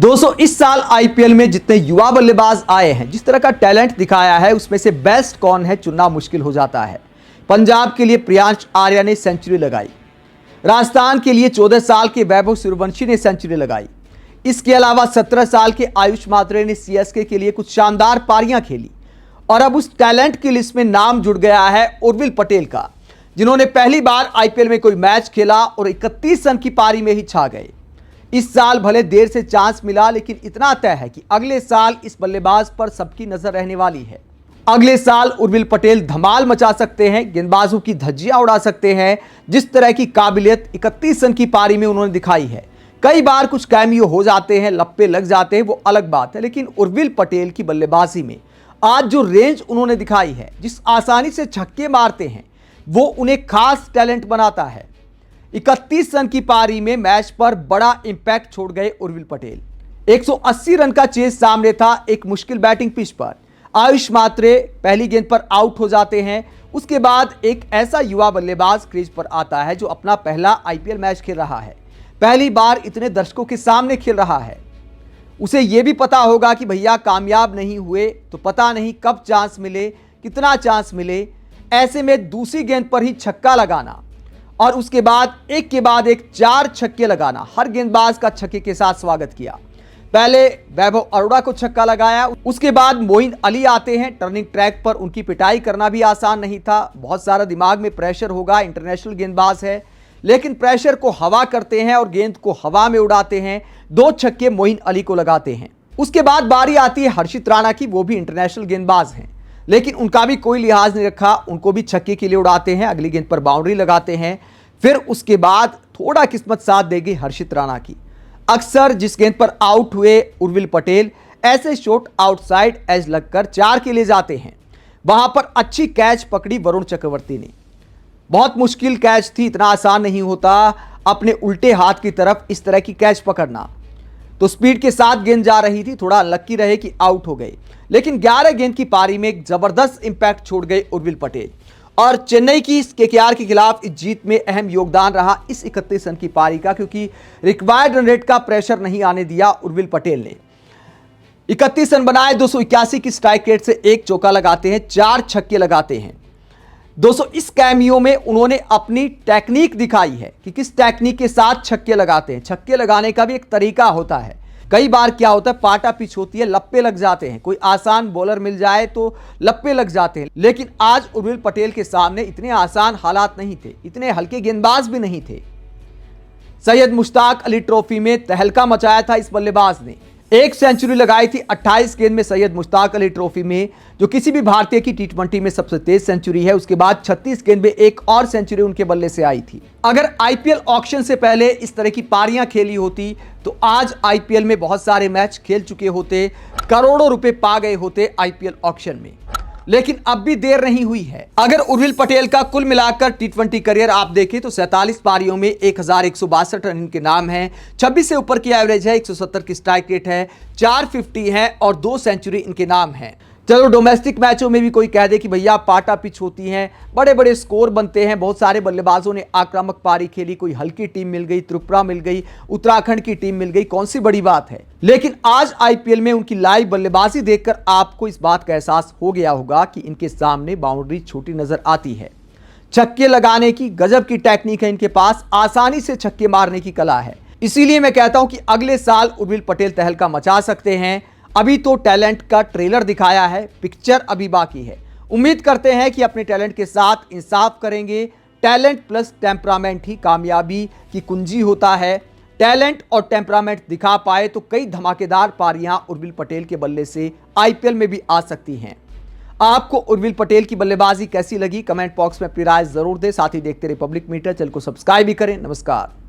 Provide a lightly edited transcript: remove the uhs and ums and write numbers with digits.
दोस्तों इस साल आईपीएल में जितने युवा बल्लेबाज आए हैं, जिस तरह का टैलेंट दिखाया है, उसमें से बेस्ट कौन है चुनना मुश्किल हो जाता है। पंजाब के लिए प्रियांश आर्या ने सेंचुरी लगाई। राजस्थान के लिए 14 साल के वैभव सूर्यवंशी ने सेंचुरी लगाई। इसके अलावा 17 साल के आयुष मात्रे ने सीएसके के लिए कुछ शानदार पारियां खेली। और अब उस टैलेंट की लिस्ट में नाम जुड़ गया है उर्विल पटेल का, जिन्होंने पहली बार आईपीएल में कोई मैच खेला और 31 रन की पारी में ही छा गए। इस साल भले देर से चांस मिला, लेकिन इतना तय है कि अगले साल इस बल्लेबाज पर सबकी नजर रहने वाली है। अगले साल उर्विल पटेल धमाल मचा सकते हैं, गेंदबाजों की धज्जियां उड़ा सकते हैं। जिस तरह की काबिलियत 31 रन की पारी में उन्होंने दिखाई है, कई बार कुछ कैमियो हो जाते हैं, लप्पे लग जाते हैं, वो अलग बात है, लेकिन उर्विल पटेल की बल्लेबाजी में आज जो रेंज उन्होंने दिखाई है, जिस आसानी से छक्के मारते हैं, वो उन्हें खास टैलेंट बनाता है। 31 रन की पारी में मैच पर बड़ा इंपैक्ट छोड़ गए उर्विल पटेल। 180 रन का चेस सामने था एक मुश्किल बैटिंग पिच पर। आयुष मात्रे पहली गेंद पर आउट हो जाते हैं। उसके बाद एक ऐसा युवा बल्लेबाज क्रीज पर आता है जो अपना पहला आईपीएल मैच खेल रहा है, पहली बार इतने दर्शकों के सामने खेल रहा है। उसे यह भी पता होगा कि भैया कामयाब नहीं हुए तो पता नहीं कब चांस मिले, कितना चांस मिले। ऐसे में दूसरी गेंद पर ही छक्का लगाना और उसके बाद एक 4 छक्के लगाना, हर गेंदबाज का छक्के के साथ स्वागत किया। पहले वैभव अरोड़ा को छक्का लगाया, उसके बाद मोइन अली आते हैं। टर्निंग ट्रैक पर उनकी पिटाई करना भी आसान नहीं था, बहुत सारा दिमाग में प्रेशर होगा, इंटरनेशनल गेंदबाज है, लेकिन प्रेशर को हवा करते हैं और गेंद को हवा में उड़ाते हैं। 2 छक्के मोइन अली को लगाते हैं। उसके बाद बारी आती है हर्षित राणा की, वो भी इंटरनेशनल गेंदबाज हैं, लेकिन उनका भी कोई लिहाज नहीं रखा, उनको भी छक्के के लिए उड़ाते हैं, अगली गेंद पर बाउंड्री लगाते हैं। फिर उसके बाद थोड़ा किस्मत साथ देगी हर्षित राणा की। अक्सर जिस गेंद पर आउट हुए उर्विल पटेल, ऐसे शॉट आउटसाइड एज लगकर 4 के लिए जाते हैं। वहां पर अच्छी कैच पकड़ी वरुण चक्रवर्ती ने, बहुत मुश्किल कैच थी, इतना आसान नहीं होता अपने उल्टे हाथ की तरफ इस तरह की कैच पकड़ना। तो स्पीड के साथ गेंद जा रही थी, थोड़ा लकी रहे कि आउट हो गए, लेकिन 11 गेंद की पारी में एक जबरदस्त इंपैक्ट छोड़ गए उर्विल पटेल। और चेन्नई की केकेआर के खिलाफ इस जीत में अहम योगदान रहा इस 31 रन की पारी का, क्योंकि रिक्वायर्ड रन रेट का प्रेशर नहीं आने दिया उर्विल पटेल ने। 31 रन बनाए, 281 की स्ट्राइक रेट से 1 चौका लगाते हैं, 4 छक्के लगाते हैं। दोस्तों इस कैमियो में उन्होंने अपनी टेक्निक दिखाई है कि किस टेक्निक के साथ छक्के लगाते हैं। छक्के लगाने का भी एक तरीका होता है। कई बार क्या होता है, पाटा पिच होती है, लप्पे लग जाते हैं, कोई आसान बॉलर मिल जाए तो लप्पे लग जाते हैं, लेकिन आज उर्विल पटेल के सामने इतने आसान हालात नहीं थे, इतने हल्के गेंदबाज भी नहीं थे। सैयद मुश्ताक अली ट्रॉफी में तहलका मचाया था इस बल्लेबाज ने। 1 सेंचुरी लगाई थी 28 गेंद में सैयद मुश्ताक अली ट्रॉफी में, जो किसी भी भारतीय की टी20 में सबसे तेज सेंचुरी है। उसके बाद 36 गेंद में एक और सेंचुरी उनके बल्ले से आई थी। अगर आईपीएल ऑक्शन से पहले इस तरह की पारियां खेली होती तो आज आईपीएल में बहुत सारे मैच खेल चुके होते, करोड़ों रुपए पा गए होते आईपीएल ऑक्शन में, लेकिन अब भी देर नहीं हुई है। अगर उर्विल पटेल का कुल मिलाकर टी20 करियर आप देखें तो 47 पारियों में 1162 रन इनके नाम हैं, 26 से ऊपर की एवरेज है, 170 की स्ट्राइक रेट है, 450 है और 2 सेंचुरी इनके नाम है। चलो डोमेस्टिक मैचों में भी कोई कह दे कि भैया पाटा पिच होती हैं, बड़े बड़े स्कोर बनते हैं, बहुत सारे बल्लेबाजों ने आक्रामक पारी खेली, कोई हल्की टीम मिल गई, त्रिपुरा मिल गई, उत्तराखंड की टीम मिल गई, कौन सी बड़ी बात है। लेकिन आज आईपीएल में उनकी लाइव बल्लेबाजी देखकर आपको इस बात का एहसास हो गया होगा कि इनके सामने बाउंड्री छोटी नजर आती है। छक्के लगाने की गजब की टेक्निक है इनके पास, आसानी से छक्के मारने की कला है। इसीलिए मैं कहता हूं कि अगले साल उर्विल पटेल तहलका मचा सकते हैं। अभी तो टैलेंट का ट्रेलर दिखाया है, पिक्चर अभी बाकी है। उम्मीद करते हैं कि अपने टैलेंट के साथ इंसाफ करेंगे। टैलेंट प्लस टेम्परामेंट ही कामयाबी की कुंजी होता है। टैलेंट और टेम्परामेंट दिखा पाए तो कई धमाकेदार पारियां उर्विल पटेल के बल्ले से आईपीएल में भी आ सकती हैं। आपको उर्विल पटेल की बल्लेबाजी कैसी लगी, कमेंट बॉक्स में अपनी राय जरूर दें। साथ ही देखते रहिए पब्लिक मीटर, चैनल को सब्सक्राइब भी करें। नमस्कार।